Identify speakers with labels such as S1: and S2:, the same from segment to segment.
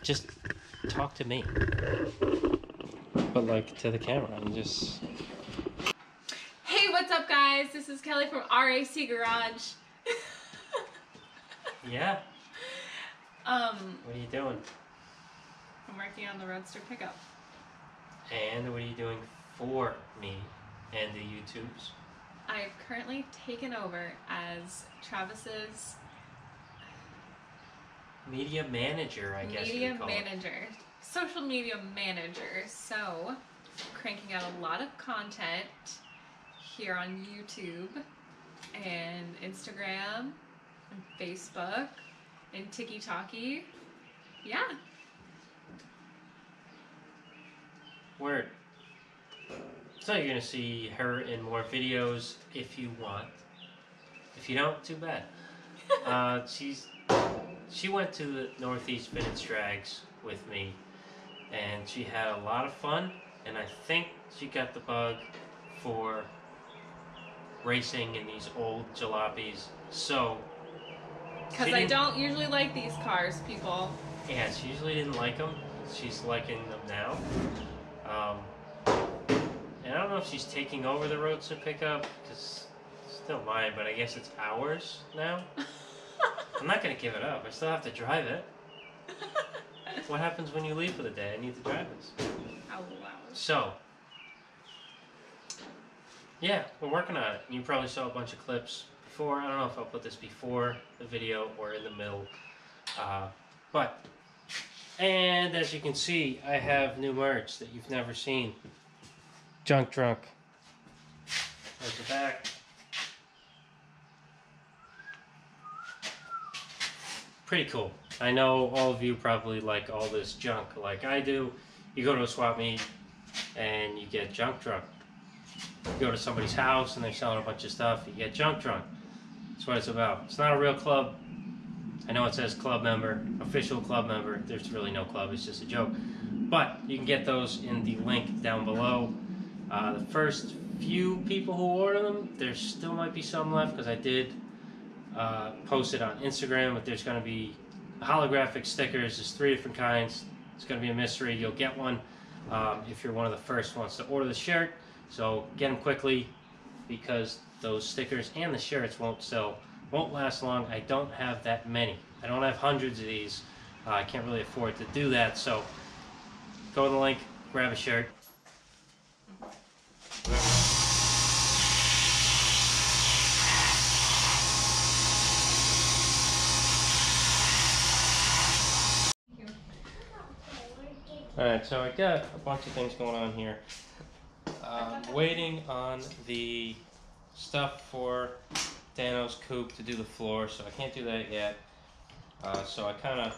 S1: Just talk to me. But like to the camera and just...
S2: Hey, what's up guys? This is Kelly from RAC Garage.
S1: Yeah? What are you doing?
S2: I'm working on the Roadster pickup.
S1: And what are you doing for me and the YouTubes?
S2: I've currently taken over as Travis's
S1: media manager, I guess
S2: media
S1: we call
S2: manager.
S1: it.
S2: Social media manager. So, cranking out a lot of content here on YouTube and Instagram and Facebook and TikTok. Yeah.
S1: Word. So you're gonna see her in more videos if you want. If you don't, too bad. She went to the Northeast Vintage Drags with me, and she had a lot of fun. And I think she got the bug for racing in these old jalopies. So.
S2: Because I don't usually like these cars, people.
S1: Yeah, she usually didn't like them. She's liking them now. And I don't know if she's taking over the Roadster pickup, because it's still mine, but I guess it's ours now. I'm not going to give it up. I still have to drive it. What happens when you leave for the day? I need to drive this.
S2: Oh, wow.
S1: So, yeah, we're working on it. You probably saw a bunch of clips before. I don't know if I'll put this before the video or in the middle. And as you can see, I have new merch that you've never seen. Junk Drunk. There's the back. Pretty cool. I know all of you probably like all this junk like I do. You go to a swap meet and you get junk drunk. You go to somebody's house and they're selling a bunch of stuff, you get junk drunk. That's what it's about. It's not a real club. I know it says club member, official club member. There's really no club, it's just a joke. But you can get those in the link down below. The first few people who order them, there still might be some left because I did post it on Instagram, but there's going to be holographic stickers. There's 3 different kinds. It's going to be a mystery. You'll get one if you're one of the first ones to order the shirt. So get them quickly because those stickers and the shirts won't last long. I don't have that many. I don't have hundreds of these. I can't really afford to do that. So go to the link, grab a shirt. Alright, so I got a bunch of things going on here. Waiting on the stuff for Dano's coupe to do the floor, so I can't do that yet. So I kind of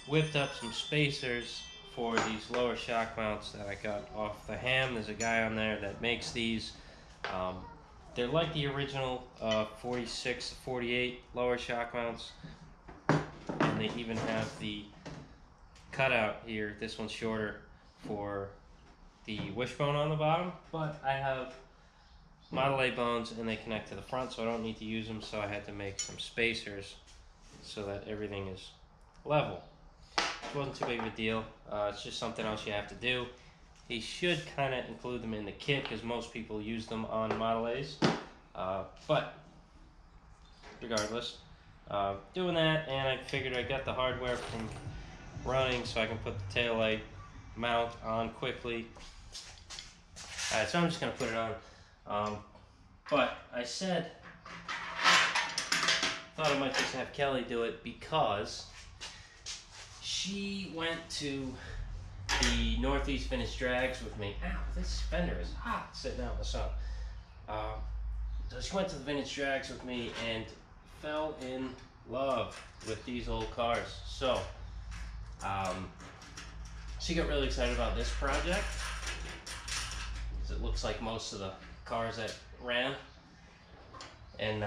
S1: whipped up some spacers for these lower shock mounts that I got off the ham. There's a guy on there that makes these. They're like the original 46, 48 lower shock mounts, and they even have the cutout here. This one's shorter for the wishbone on the bottom, but I have Model A bones and they connect to the front, so I don't need to use them. So I had to make some spacers so that everything is level. It wasn't too big of a deal. It's just something else you have to do. He should kind of include them in the kit because most people use them on Model A's. But regardless, doing that, and I figured I got the hardware from running so I can put the taillight mount on quickly. Alright, so I'm just going to put it on. But I thought I might just have Kelly do it because she went to the Northeast Vintage Drags with me. Ow, this fender is hot sitting out in the sun. So she went to the Vintage Drags with me and fell in love with these old cars. So she got really excited about this project because it looks like most of the cars that ran. And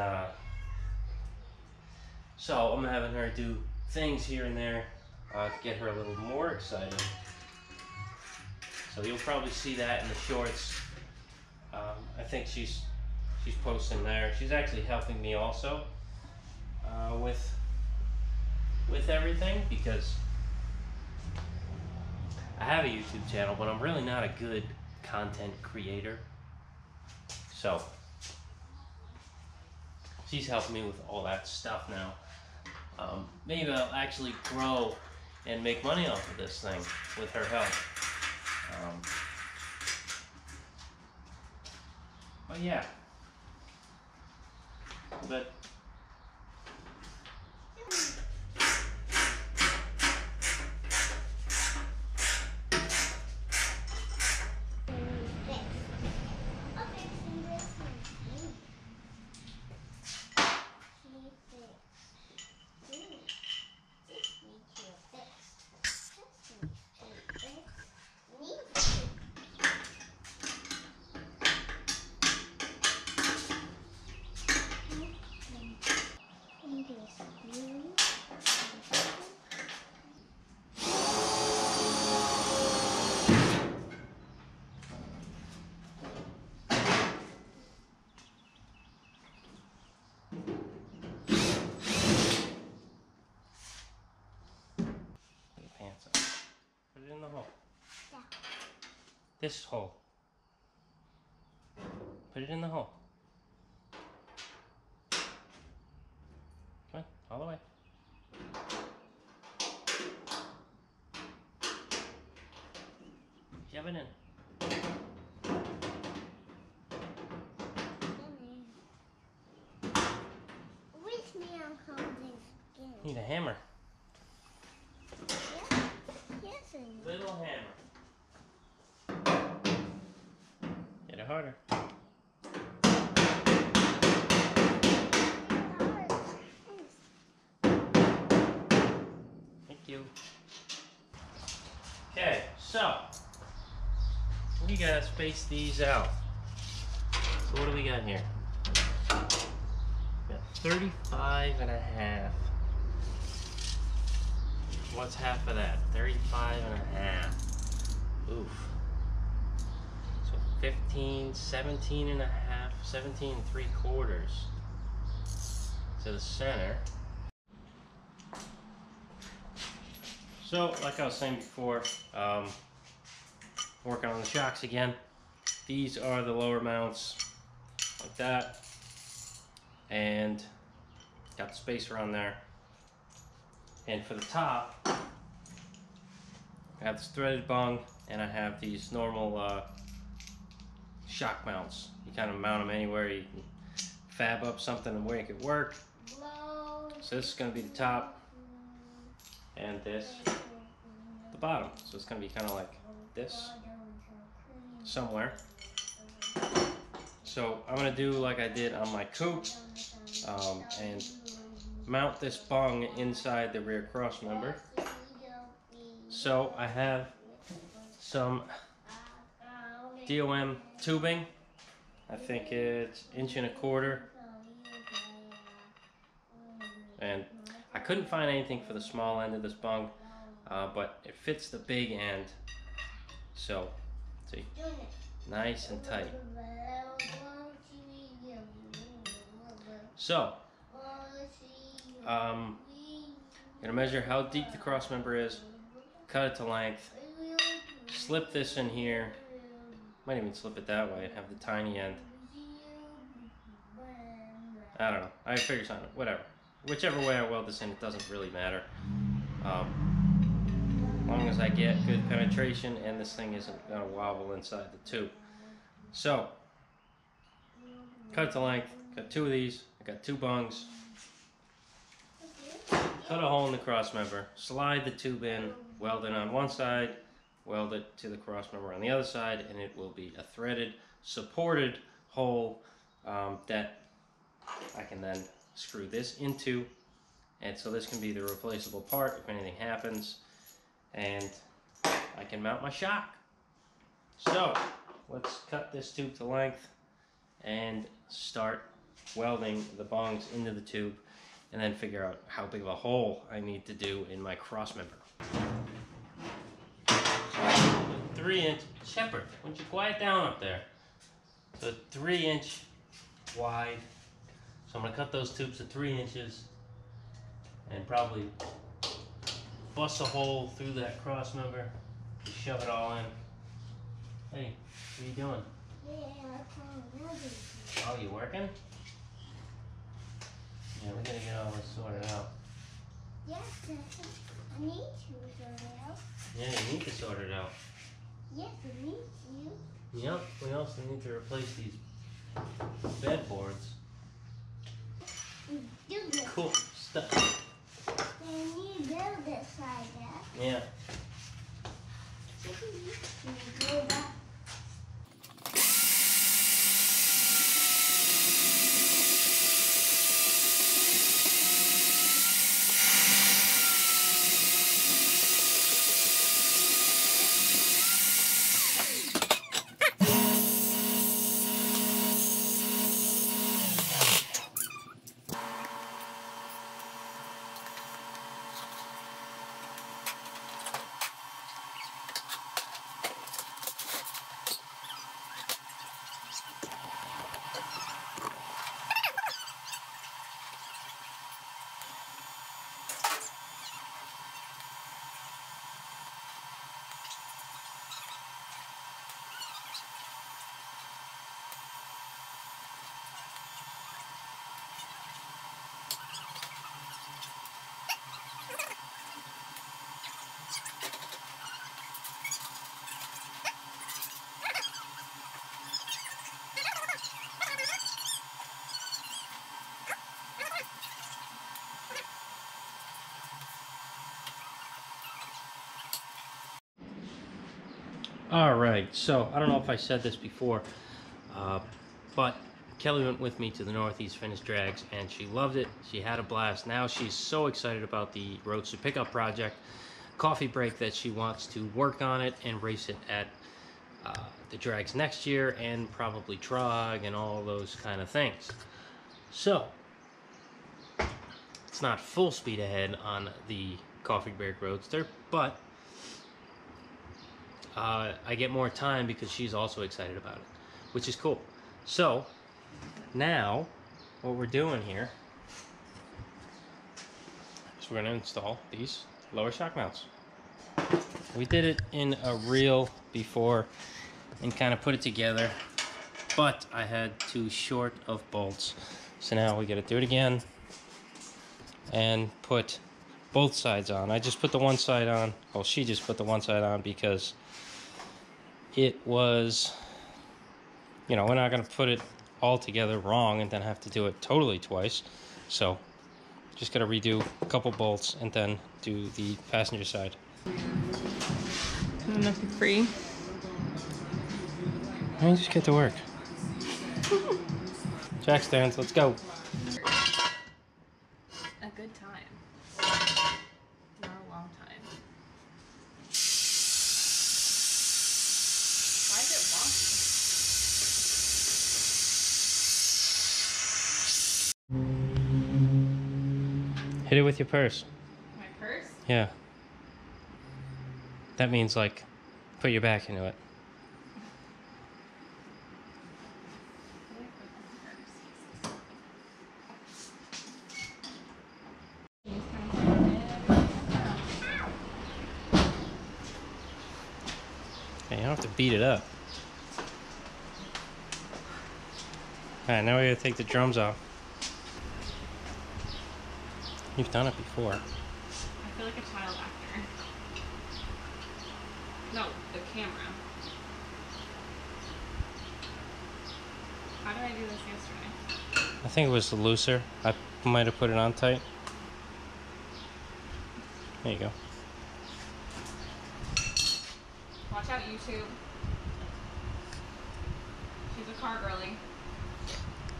S1: so I'm having her do things here and there to get her a little more excited. So you'll probably see that in the shorts. I think she's posting there. She's actually helping me also with everything because have a YouTube channel, but I'm really not a good content creator. So she's helping me with all that stuff now. Maybe I'll actually grow and make money off of this thing with her help. But yeah. But put it in the hole.
S3: Yeah.
S1: This hole. Put it in the hole. Come on, all the way. Shove it in.
S3: With me, I'm holding skin.
S1: Need a hammer.
S3: Here's a
S1: Little hammer. Get it harder. Thank you. Okay, so we gotta space these out. So what do we got here? We got 35 and a half. What's half of that? 35 and a half. Oof. So 15, 17 and a half, 17 and 3/4 to the center. So, like I was saying before, working on the shocks again. These are the lower mounts, like that. And got the spacer on there. And for the top, I have this threaded bung, and I have these normal shock mounts. You kind of mount them anywhere. You can fab up something and make it work. So this is going to be the top, and this the bottom. So it's going to be kind of like this somewhere. So I'm going to do like I did on my coupe, and mount this bung inside the rear cross member. So I have some DOM tubing. I think it's 1.25 inches. And I couldn't find anything for the small end of this bung, but it fits the big end. So, see, nice and tight. So, gonna measure how deep the cross member is, cut it to length, slip this in here, might even slip it that way and have the tiny end. I don't know, I figure something, whatever. Whichever way I weld this in, it doesn't really matter. As long as I get good penetration and this thing isn't gonna wobble inside the tube. So, cut it to length, got 2 of these, I got 2 bungs. Cut a hole in the cross member, slide the tube in, weld it on one side, weld it to the cross member on the other side, and it will be a threaded, supported hole that I can then screw this into. And so this can be the replaceable part if anything happens, and I can mount my shock. So let's cut this tube to length and start welding the bungs into the tube, and then figure out how big of a hole I need to do in my cross member. 3-inch, Shepherd, why don't you quiet down up there? So 3-inch wide. So I'm gonna cut those tubes to 3 inches and probably bust a hole through that cross member. You shove it all in. Hey, what are you doing?
S3: Yeah,
S1: Oh, you working? Yeah, we gotta get all this sorted out.
S3: yes, I need to sort it out.
S1: Yeah, you need to sort it out.
S3: Yes, I need to.
S1: Yep, we also need to replace these bed boards.
S3: Do this.
S1: Cool stuff.
S3: Then you build this like that.
S1: Yeah.
S3: You go back.
S1: Alright, so I don't know if I said this before, but Kelly went with me to the Northeast Finished Drags and she loved it. She had a blast. Now she's so excited about the Roadster pickup project, coffee break, that she wants to work on it and race it at the drags next year and probably Trog and all those kind of things. So, it's not full speed ahead on the coffee break Roadster, but I get more time because she's also excited about it, which is cool. So now what we're doing here is we're going to install these lower shock mounts. We did it in a reel before and kind of put it together, but I had too short of bolts. So now we got to do it again and put both sides on. I just put the one side on. Well, she just put the one side on because it was, you know, we're not going to put it all together wrong and then have to do it totally twice. So just got to redo a couple bolts and then do the passenger side.
S2: Nothing free.
S1: I just get to work. Jack stands, let's go.
S2: A good time. Not a long time. Why is it wonky?
S1: Hit it with your purse.
S2: My purse?
S1: Yeah. That means, like, put your back into it. Okay, you don't have to beat it up. Alright, now we gotta take the drums off. You've done it before.
S2: I feel like a child actor. No, the camera. How did I do this yesterday?
S1: I think it was looser. I might have put it on tight. There you go.
S2: Watch out, YouTube. She's a car girly.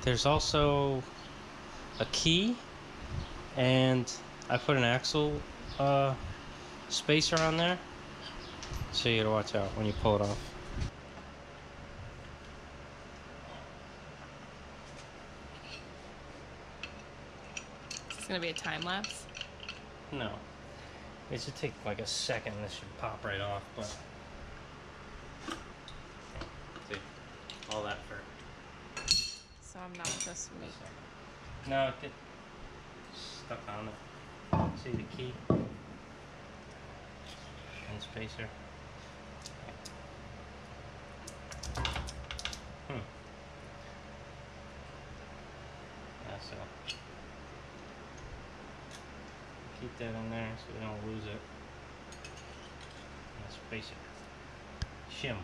S1: There's also a key, and I put an axle spacer on there, so you gotta watch out when you pull it off.
S2: It's gonna be a time lapse.
S1: No, it should take like a second. This should pop right off, but see, all that for.
S2: So I'm not this week.
S1: No, it get stuck on it. See the key and spacer. keep that in there so we don't lose it. That's basic shim.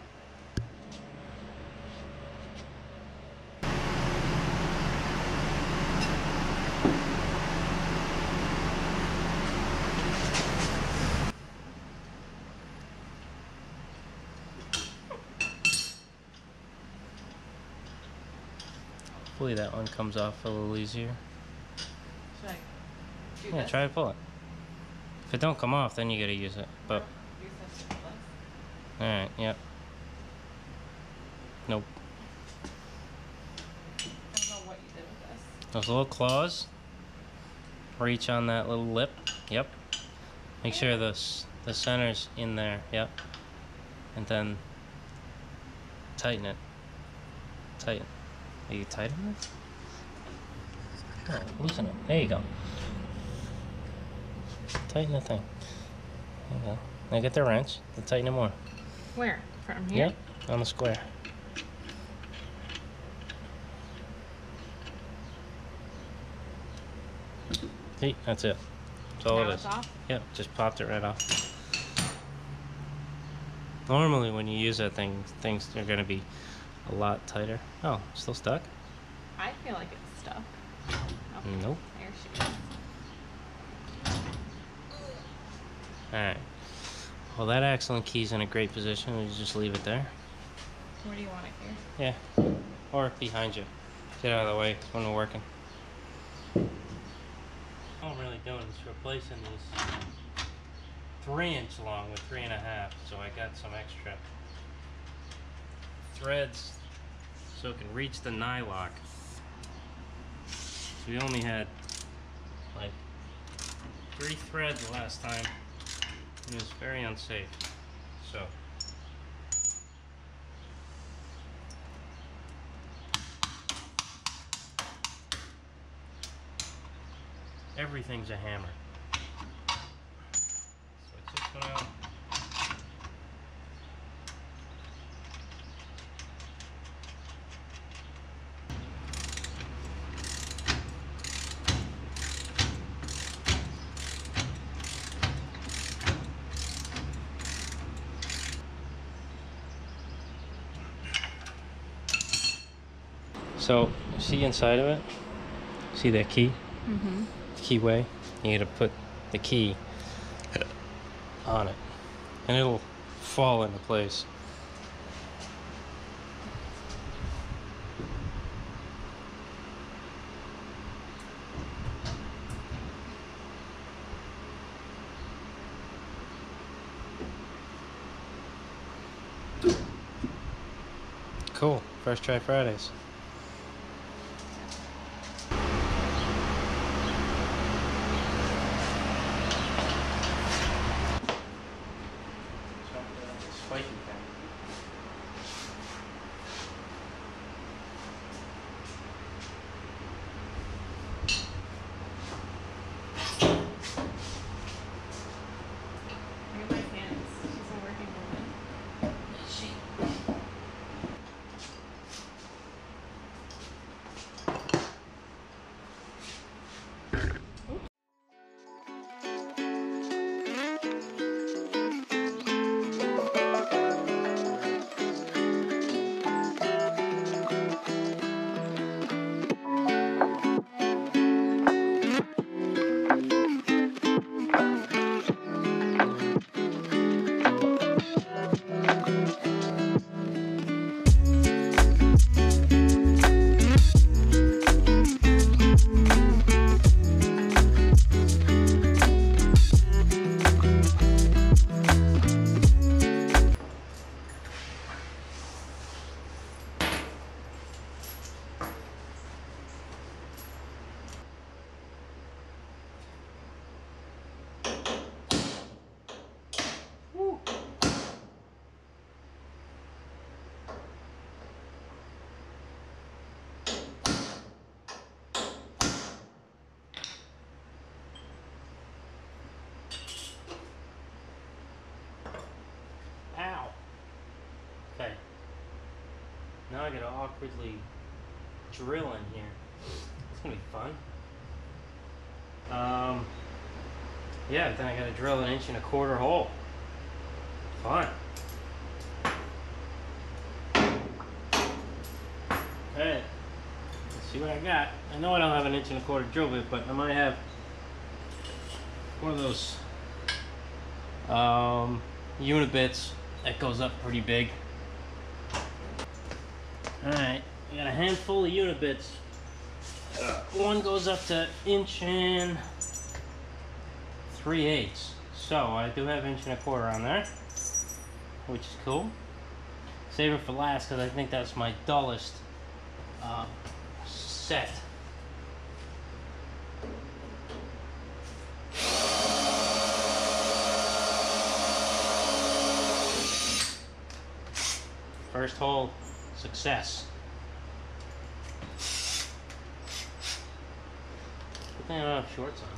S1: Hopefully that one comes off a little easier.
S2: Should I do
S1: Yeah,
S2: this?
S1: try to pull it. If it don't come off, then you gotta use it. But
S2: Use this to pull this.
S1: alright, yep. Nope.
S2: I don't know what you did with this.
S1: Those little claws. Reach on that little lip. Yep. Make sure the center's in there. Yep. And then tighten it. Tighten. Are you tightening it? Oh, loosen it. There you go. Tighten the thing. There you go. Now get the wrench. Then tighten it more.
S2: Where? From here?
S1: Yep. On the square. See, that's it. That's all
S2: Now
S1: it
S2: it's
S1: is.
S2: off?
S1: Yep, just popped it right off. Normally when you use that thing, things are going to be a lot tighter. Oh, still stuck?
S2: I feel like it's stuck. Oh,
S1: Nope.
S2: there she is.
S1: Alright. Well, that excellent key's in a great position. We just leave it there.
S2: Where do you want it here?
S1: Yeah. Or behind you. Get out of the way when we're working. All I'm really doing is replacing these 3" long with 3.5. So I got some extra threads so it can reach the nylock. So we only had like 3 threads last time. It was very unsafe. So everything's a hammer. So it's just gonna So, see inside of it? See that key?
S2: Mm-hmm.
S1: Keyway? You gotta put the key on it, and it'll fall into place. Cool. First try Fridays. Spiky thing.
S2: Look at my hands. She's a working woman.
S1: Is she? Ow. Okay. Now I gotta awkwardly drill in here. It's gonna be fun. Yeah, then I gotta drill 1 1/4 inch hole. Fun. Alright, let's see what I got. I know I don't have 1 1/4 inch drill bit, but I might have one of those unit bits that goes up pretty big. Alright, I got a handful of unit bits. One goes up to 1 3/8 inches. So I do have 1 1/4 inch on there, which is cool. Save it for last because I think that's my dullest set. First hole, success. Good thing I don't have shorts on.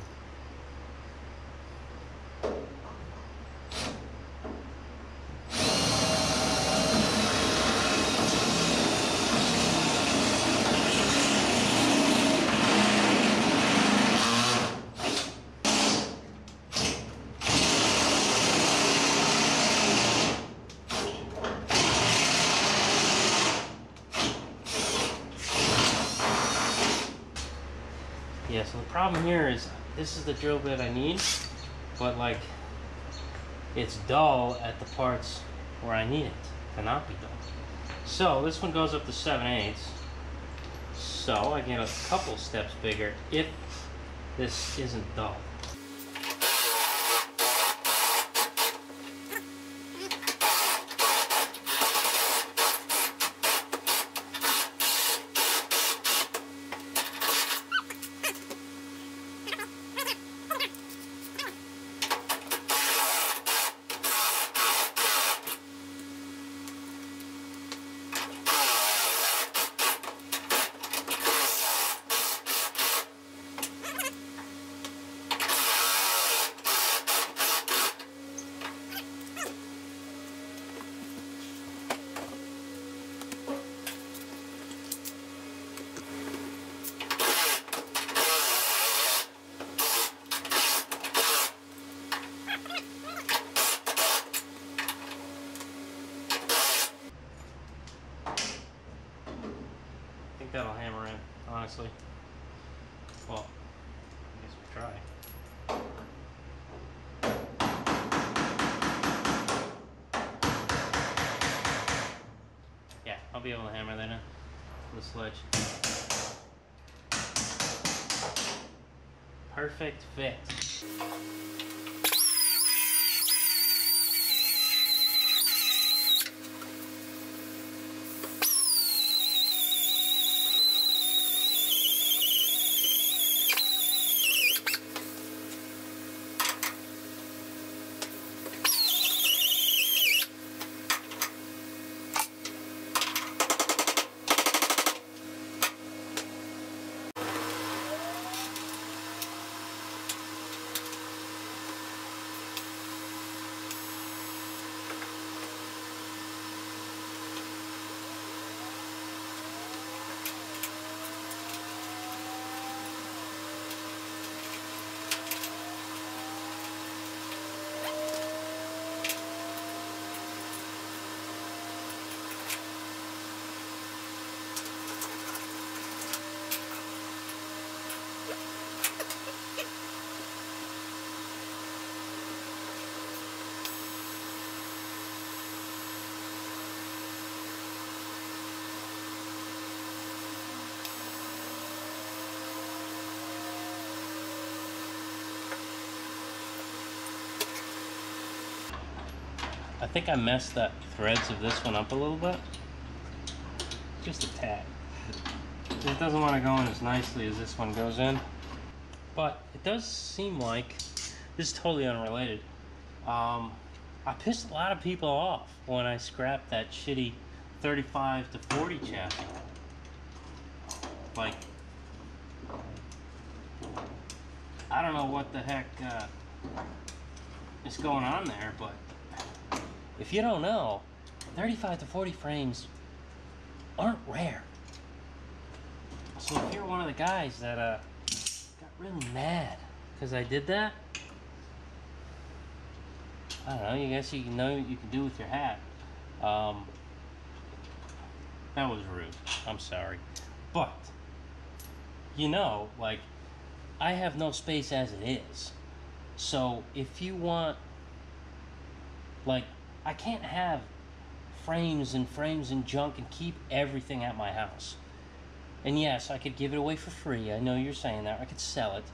S1: Yeah, so the problem here is this is the drill bit I need, but like it's dull at the parts where I need it to not be dull. So this one goes up to 7/8. So I get a couple steps bigger if this isn't dull. That'll hammer in, honestly. Well, I guess we try. Yeah, I'll be able to hammer that in with the sledge. Perfect fit. I think I messed the threads of this one up a little bit. Just a tad. It doesn't want to go in as nicely as this one goes in. But it does seem like, this is totally unrelated, I pissed a lot of people off when I scrapped that shitty 35 to 40 chassis. Like, I don't know what the heck is going on there, but if you don't know, 35 to 40 frames aren't rare. So if you're one of the guys that got really mad because I did that, I don't know, you guess you know what you can do with your hat. That was rude. I'm sorry. But, you know, like, I have no space as it is. So, if you want, like, I can't have frames and junk and keep everything at my house. And yes, I could give it away for free. I know you're saying that. I could sell it.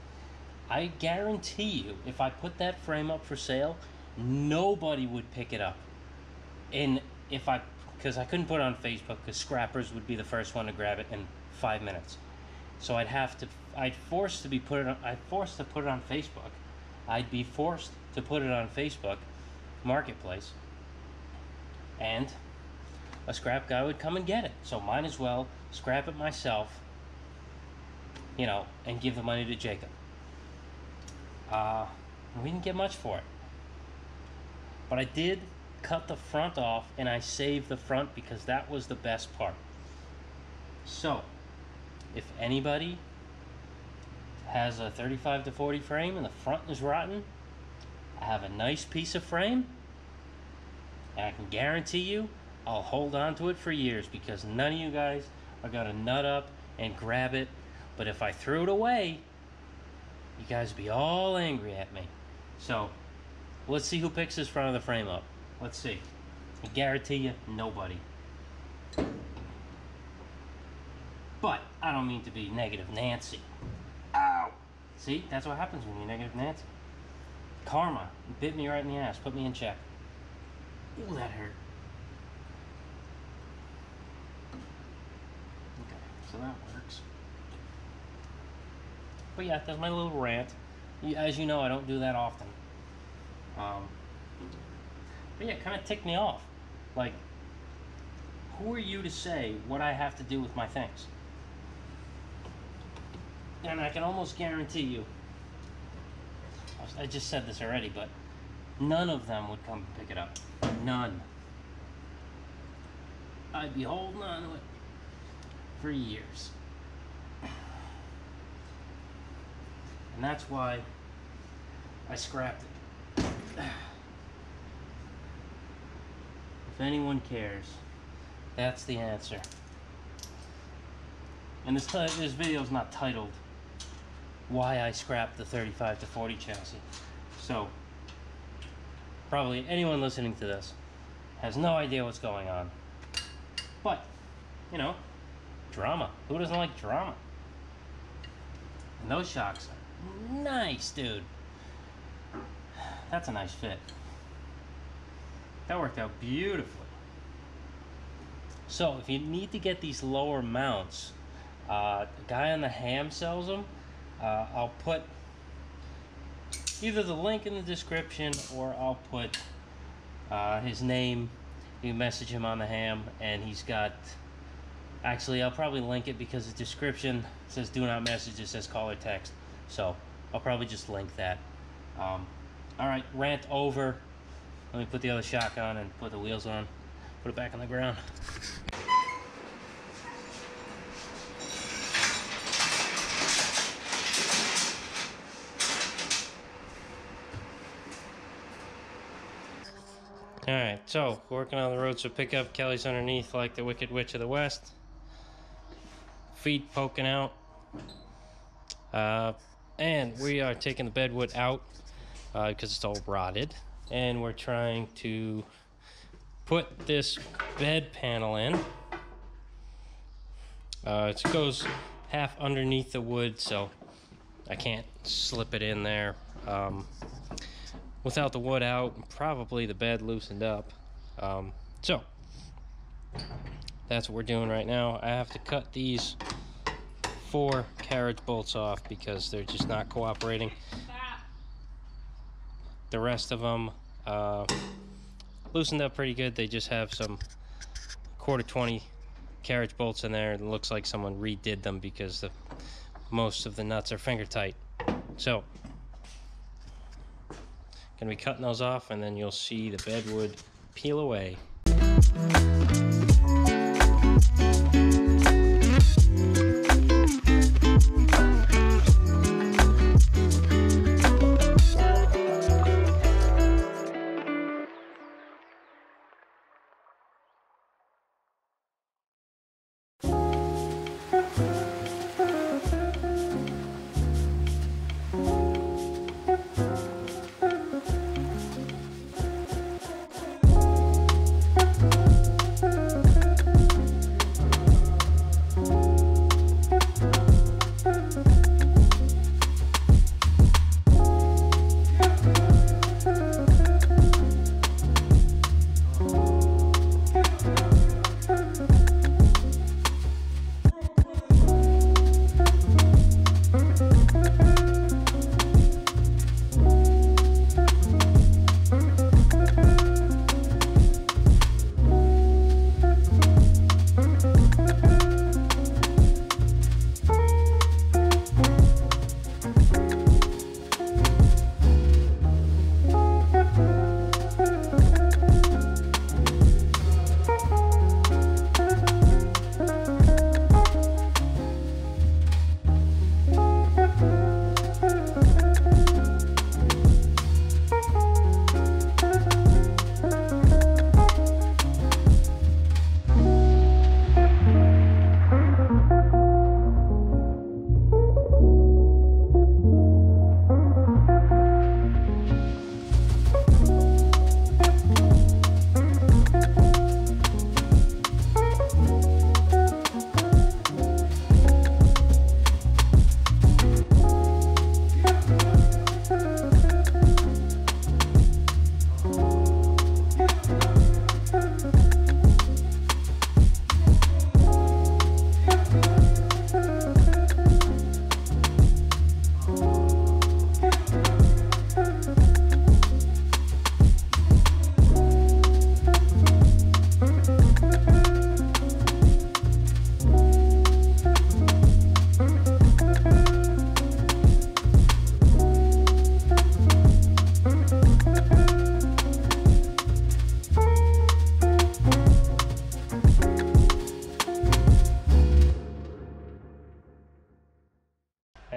S1: I guarantee you, if I put that frame up for sale, nobody would pick it up. And because I couldn't put it on Facebook, because scrappers would be the first one to grab it in 5 minutes. So I'd forced to put it on Facebook. I'd be forced to put it on Facebook Marketplace, and a scrap guy would come and get it. So might as well scrap it myself, you know, and give the money to Jacob. We didn't get much for it, but I did cut the front off, and I saved the front because that was the best part. So if anybody has a 35 to 40 frame and the front is rotten, I have a nice piece of frame, and I can guarantee you I'll hold on to it for years, because none of you guys are gonna nut up and grab it. But if I threw it away, you guys would be all angry at me. So let's see who picks this front of the frame up. Let's see. I guarantee you, nobody. But I don't mean to be negative Nancy. Ow! See, that's what happens when you're negative Nancy. Karma bit me right in the ass, put me in check. Ooh, that hurt. Okay, so that works. But yeah, that's my little rant. As you know, I don't do that often. But yeah, it kind of ticked me off. Like, who are you to say what I have to do with my things? And I can almost guarantee you, I just said this already, but none of them would come pick it up. None. I'd be holding on to it for years. And that's why I scrapped it. If anyone cares, that's the answer. And this video is not titled why I scrapped the 35 to 40 chassis. So probably anyone listening to this has no idea what's going on. But, you know, drama. Who doesn't like drama? And those shocks are nice, dude. That's a nice fit. That worked out beautifully. So if you need to get these lower mounts, the guy on the ham sells them. I'll put either the link in the description, or I'll put his name. You can message him on the ham, and he's got, actually I'll probably link it because the description says do not message, it says call or text, so I'll probably just link that. Alright, rant over. Let me put the other shock on and put the wheels on, put it back on the ground. Alright, so working on the Roadster pickup. Kelly's underneath like the Wicked Witch of the West. Feet poking out. And we are taking the bedwood out because it's all rotted. And we're trying to put this bed panel in. It goes half underneath the wood, so I can't slip it in there. Without the wood out, probably the bed loosened up. So that's what we're doing right now. I have to cut these 4 carriage bolts off because they're just not cooperating. The rest of them loosened up pretty good. They just have some 1/4-20 carriage bolts in there. It looks like someone redid them because most of the nuts are finger tight. So gonna be cutting those off, and then you'll see the bedwood peel away.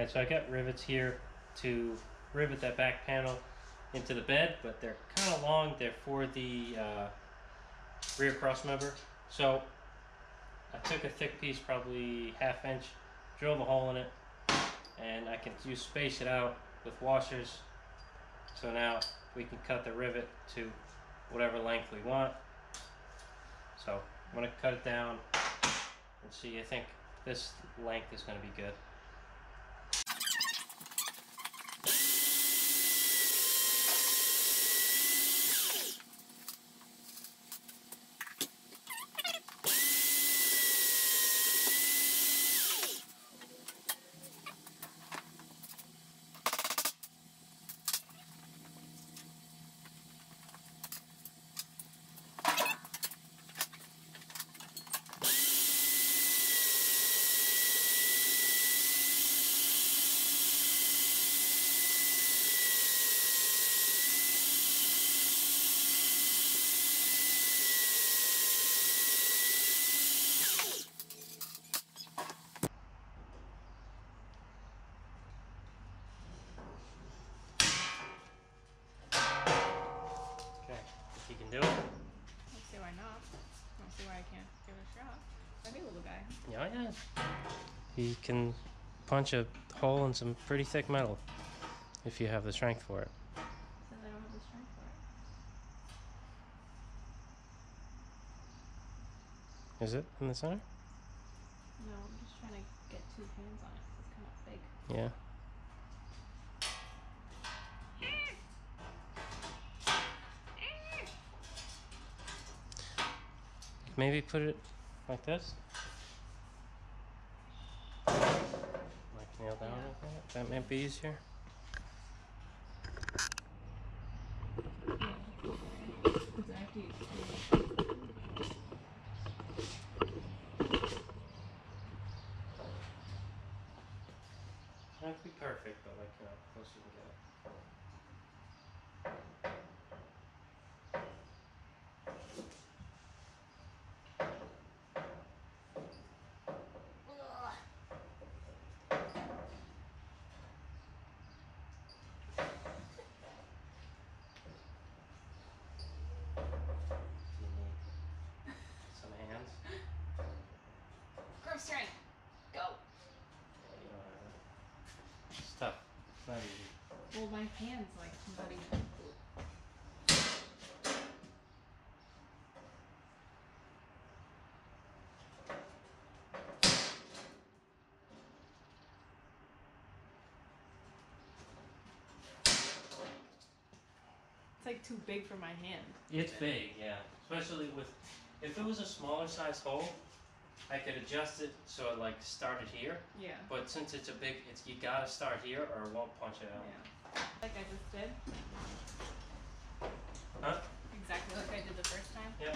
S1: Alright, so I got rivets here to rivet that back panel into the bed, but they're kind of long. They're for the rear cross member. So I took a thick piece, probably 1/2 inch, drilled a hole in it, and I can space it out with washers. So now we can cut the rivet to whatever length we want. So I'm going to cut it down and see. I think this length is going to be good. You can do it.
S2: I don't see why not. I don't see why I can't give it a shot. Ready, little guy?
S1: Yeah. He can punch a hole in some pretty thick metal if you have the strength for it.
S2: Says I don't have the strength for it.
S1: Is it in the center?
S2: No, I'm just trying to get 2 hands on it. It's kind of big.
S1: Yeah. Maybe put it like this. Like nail down like that. That might be easier. Not to be perfect, but like, close you can get it. You need some hands.
S2: Grip strength. Go.
S1: You don't have that. It's tough. It's not easy.
S2: Well, my hands like not even. It's like too big for my hand.
S1: It's big, yeah. Especially with, if it was a smaller size hole, I could adjust it so it like started here.
S2: Yeah.
S1: But since it's a big, you gotta start here or it won't punch it out.
S2: Yeah. Like I just did.
S1: Huh?
S2: Exactly like I did the first time.
S1: Yep.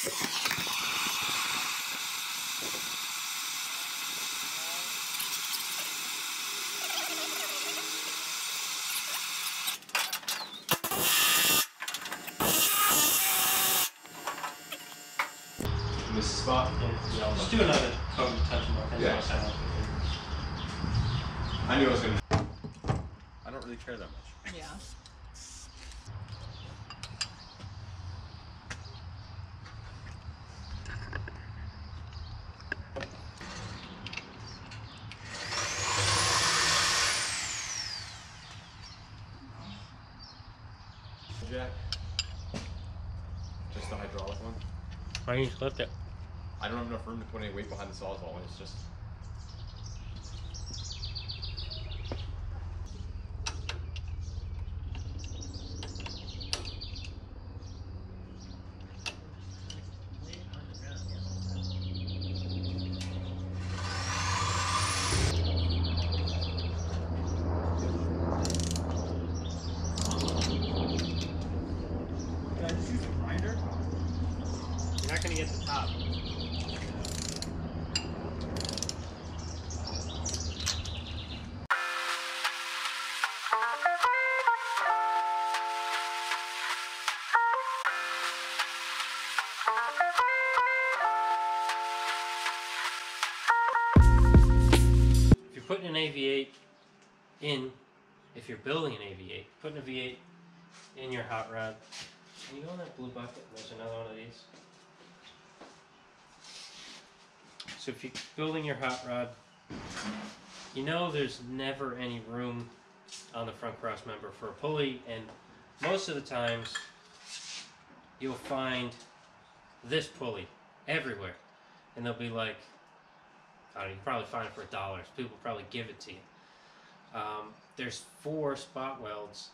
S4: This spot?
S1: Yeah. Just do another coat and touch them up.
S4: Yeah. I knew I was gonna. I don't really care that much.
S2: Yeah.
S4: Jack. Just the hydraulic one.
S1: Why don't you just lift it?
S4: I don't have enough room to put any weight behind the sawzall. It's just.
S1: You're not going to get the top. If you're putting an AV8 in, if you're building an AV8, putting a V8 in your hot rod, can you go in that blue bucket? There's another one of these. So if you're building your hot rod, you know there's never any room on the front cross member for a pulley, and most of the times you'll find this pulley everywhere, and they'll be like, I don't know, you probably find it for $1. People probably give it to you. There's 4 spot welds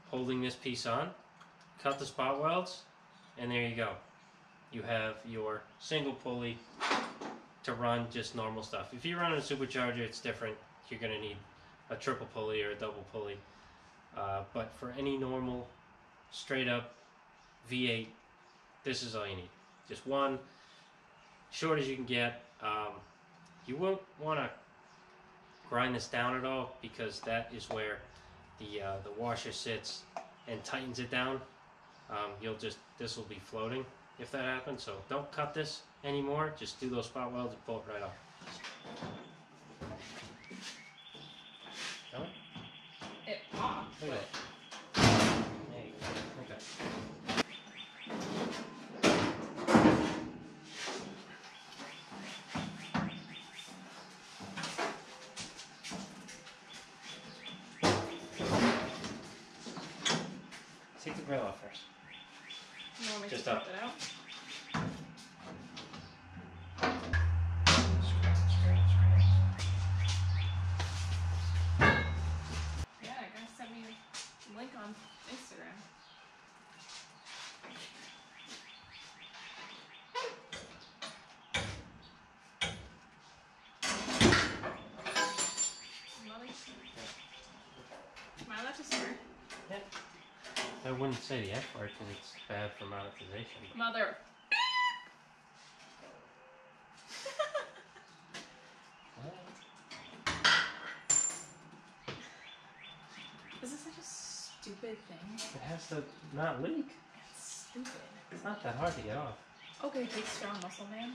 S1: holding this piece on. Cut the spot welds, and there you go. You have your single pulley to run just normal stuff. If you run a supercharger, it's different. You're going to need a triple pulley or a double pulley. But for any normal, straight up V8, this is all you need. Just one, short as you can get. You won't want to grind this down at all, because that is where the washer sits and tightens it down. This will be floating if that happens, so don't cut this anymore. Just do those spot welds and pull it right off. Really?
S2: It popped.
S1: Look at that. There you go. Okay. Take the grill off first.
S2: You want me
S1: Just
S2: to
S1: up.
S2: pop it out? Yeah, guys sent me a link on Instagram. Am I allowed to swear?
S1: Yeah. I wouldn't say the F word because it's bad for monetization.
S2: Mother. This is such a stupid thing.
S1: It has to not leak.
S2: It's stupid.
S1: It's not that hard to get off.
S2: Okay, big strong muscle man.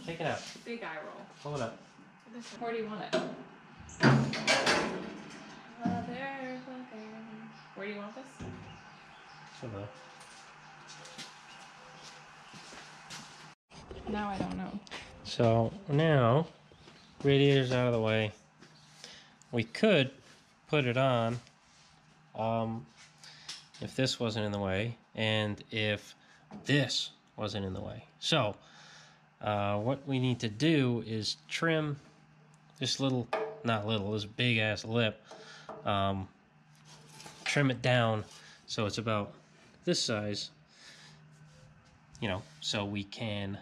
S1: Take it out.
S2: Big eye roll.
S1: Pull it up.
S2: Where do you want it? Where do you want this?
S1: Hello.
S2: Now I don't know.
S1: So now, radiator's out of the way. We could put it on if this wasn't in the way, and if this wasn't in the way. So what we need to do is trim this little, not little, this big ass lip. Trim it down so it's about this size, you know, so we can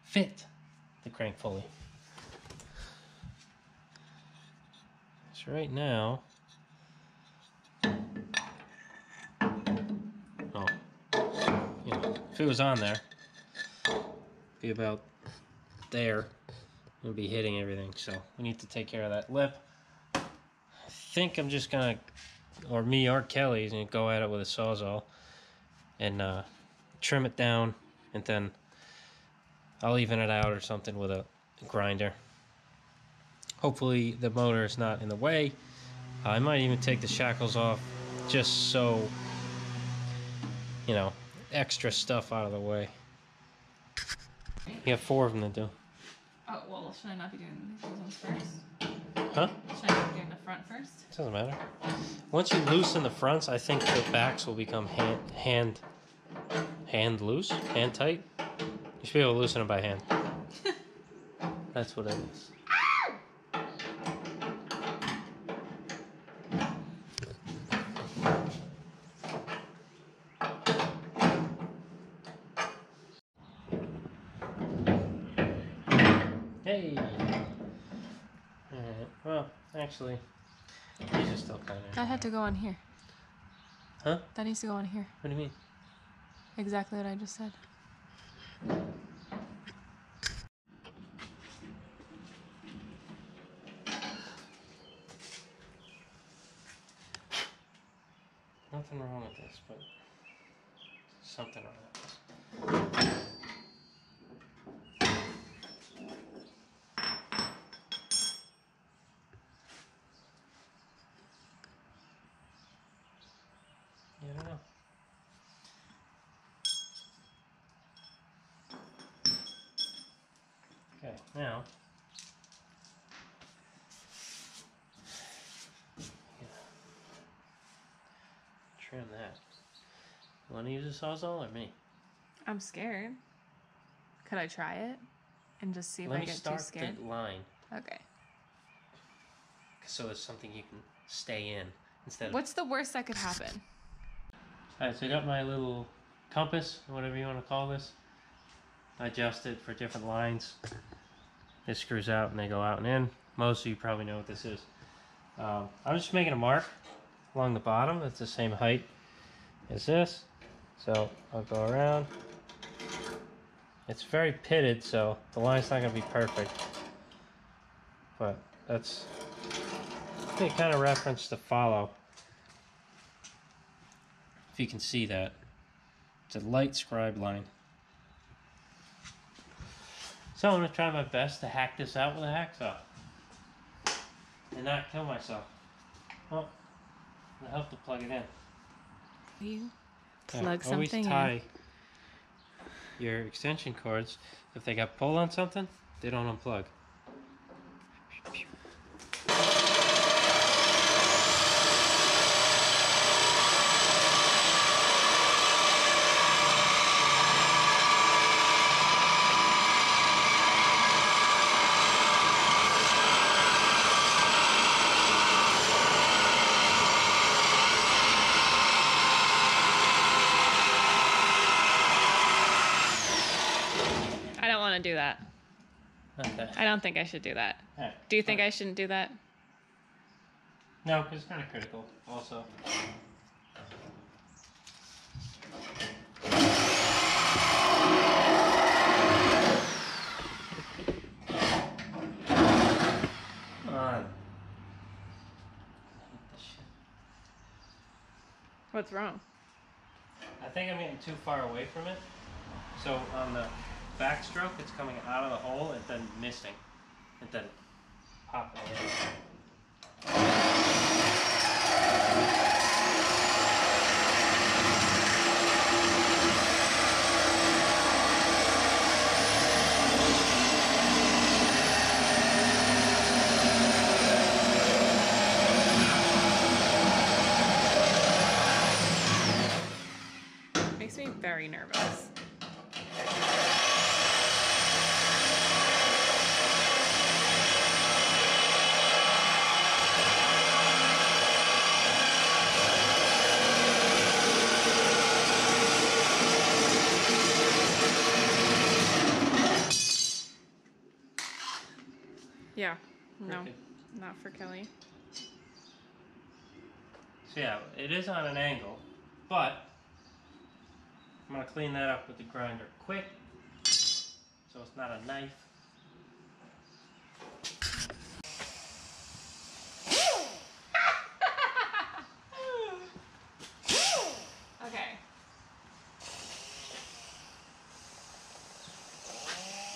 S1: fit the crank pulley. So right now, oh, you know, if it was on there, it'd be about there. It would be hitting everything. So we need to take care of that lip. I think I'm just gonna, or me or Kelly's gonna go at it with a Sawzall and trim it down, and then I'll even it out or something with a grinder. Hopefully the motor is not in the way. I might even take the shackles off just so, you know, extra stuff out of the way. You have 4 of them to do.
S2: Oh, well, should I not be doing these ones first?
S1: Huh?
S2: Should I not be doing the front first?
S1: It doesn't matter. Once you loosen the fronts, I think the backs will become hand loose, hand tight. You should be able to loosen them by hand. That's what it is. Hey! Alright, well, actually, these are still kind of...
S2: That had to go on here.
S1: Huh?
S2: That needs to go on here.
S1: What do you mean?
S2: Exactly what I just said.
S1: Nothing wrong with this, but something wrong with this. Yeah, I don't know. Okay, now trim that. You want to use a Sawzall or me?
S2: I'm scared. Could I try it and just see if
S1: Let
S2: I
S1: me
S2: get too
S1: start
S2: scared?
S1: the line
S2: Okay.
S1: so it's something you can stay in instead of...
S2: What's the worst that could happen?
S1: Alright, so I got my little compass, whatever you want to call this. I adjust it for different lines. This screws out and they go out and in. Most of you probably know what this is. I'm just making a mark along the bottom that's the same height as this. So I'll go around. It's very pitted, so the line's not going to be perfect. But that's a kind of reference to follow. If you can see that. It's a light scribe line. So I'm going to try my best to hack this out with a hacksaw. And not kill myself. Oh, it'll help to plug it in.
S2: You
S1: Yeah,
S2: plug
S1: always
S2: something
S1: tie your extension cords. If they got pull on something, they don't unplug.
S2: I don't want to do that.
S1: Okay.
S2: I don't think I should do that.
S1: Alright.
S2: Do you think I shouldn't do that?
S1: No, because it's kind of critical also. Come on.
S2: What's wrong?
S1: I think I'm getting too far away from it. So on the backstroke, it's coming out of the hole and then missing. And then popping in.
S2: Makes me very nervous. Yeah, no,
S1: Okay.
S2: not for Kelly.
S1: So yeah, it is on an angle, but I'm gonna clean that up with the grinder quick, so it's not a knife.
S2: Okay.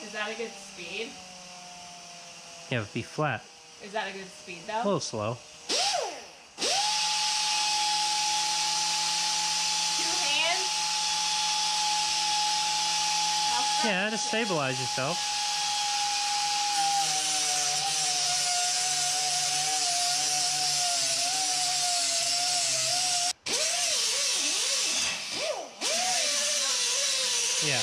S2: Is that a good speed?
S1: Yeah, but be flat.
S2: Is that a good speed
S1: A
S2: though?
S1: little slow.
S2: 2 hands?
S1: Yeah, to stabilize yourself. Yeah.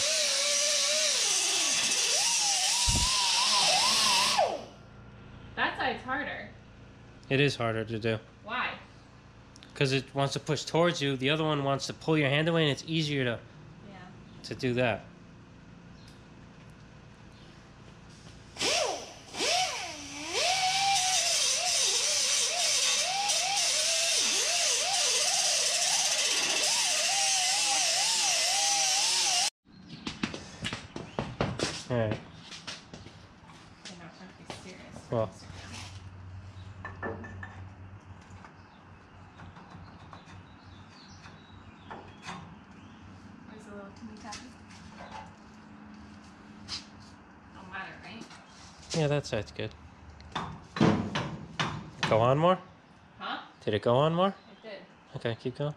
S2: That side's harder.
S1: It is harder to do.
S2: Why?
S1: Because it wants to push towards you. The other one wants to pull your hand away, and it's easier to do that. All right.
S2: You're not going to be serious.
S1: Well.
S2: Where's the little teeny tiny? Don't matter, right?
S1: Yeah, that side's good. Go on more?
S2: Huh?
S1: Did it go on more?
S2: It did.
S1: Okay, keep going.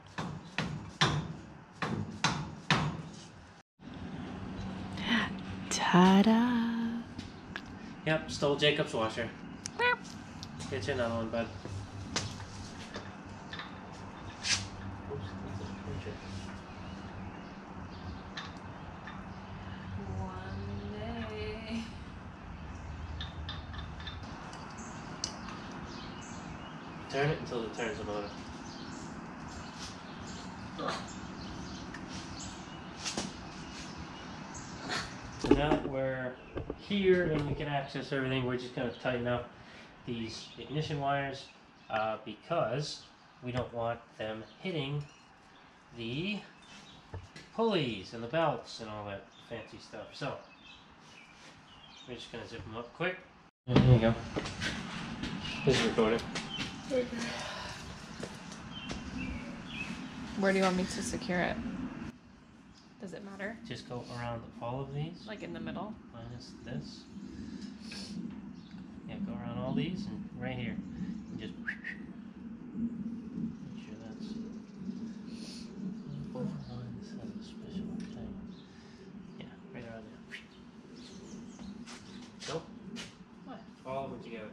S2: Ta-da!
S1: Yep, stole Jacob's washer. Get you another one, bud.
S2: One day.
S1: Turn it until it turns the motor. So now that we're here and we can access everything, we're just going to tighten up these ignition wires because we don't want them hitting the pulleys and the belts and all that fancy stuff. So we're just going to zip them up quick. There you go. This is recording.
S2: Where do you want me to secure it? Does it matter?
S1: Just go around all of these.
S2: Like in the middle?
S1: Minus this. Yeah, go around all these and right here. And just make sure that's. Both lines has a special thing. Yeah, right around there. Go.
S2: What?
S1: All of them together.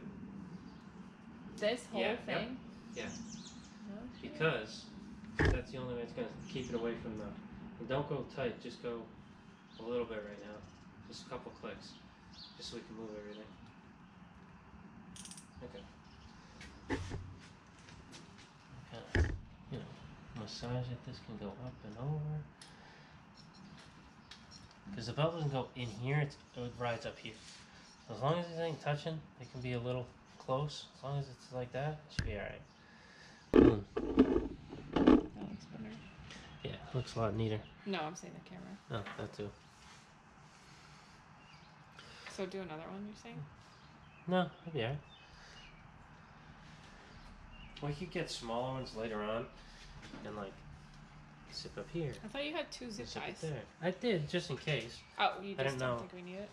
S2: This whole
S1: Yeah, yep.
S2: thing?
S1: Yeah.
S2: No shit.
S1: Because that's the only way it's going to keep it away from the. And don't go tight, just go a little bit right now. Just a couple clicks. Just so we can move everything. Okay. Kind of, you know, massage it. This can go up and over. Because the belt doesn't go in here, it rides up here. So as long as it ain't touching, it can be a little close. As long as it's like that, it should be alright. Boom.
S2: That looks better.
S1: Yeah, it looks a lot neater.
S2: No, I'm saying the camera.
S1: Oh, that too.
S2: So do another one, you're saying?
S1: No, it'll be alright. We could get smaller ones later on and like zip up here.
S2: I thought you had 2 zip
S1: Zip it
S2: ties.
S1: there. I did, just in case.
S2: Oh, you
S1: I
S2: just
S1: didn't
S2: don't
S1: know.
S2: think we need it?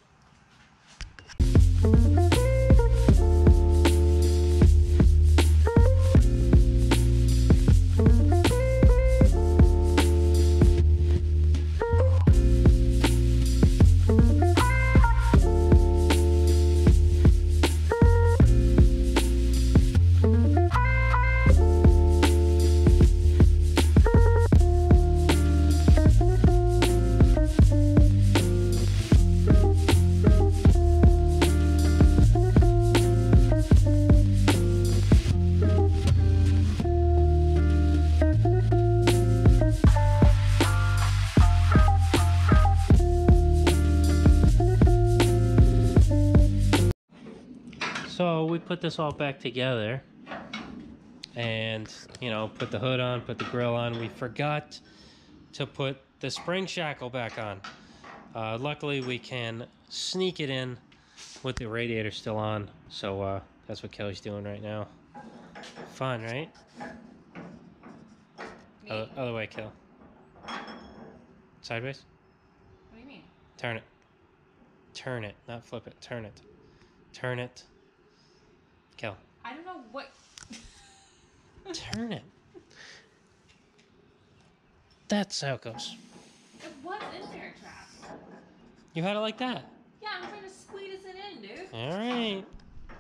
S1: So we put this all back together and, you know, put the hood on, put the grill on. We forgot to put the spring shackle back on. Luckily, we can sneak it in with the radiator still on. So that's what Kelly's doing right now. Fun, right?
S2: Me?
S1: Other way, Kel. Sideways?
S2: What do you mean?
S1: Turn it. Turn it, not flip it. Turn it. Turn it. Kel.
S2: I don't know what.
S1: Turn it. That's how it goes.
S2: It was in there, trapped.
S1: You had it like that.
S2: Yeah, I'm trying to squeeze it in, dude.
S1: All right.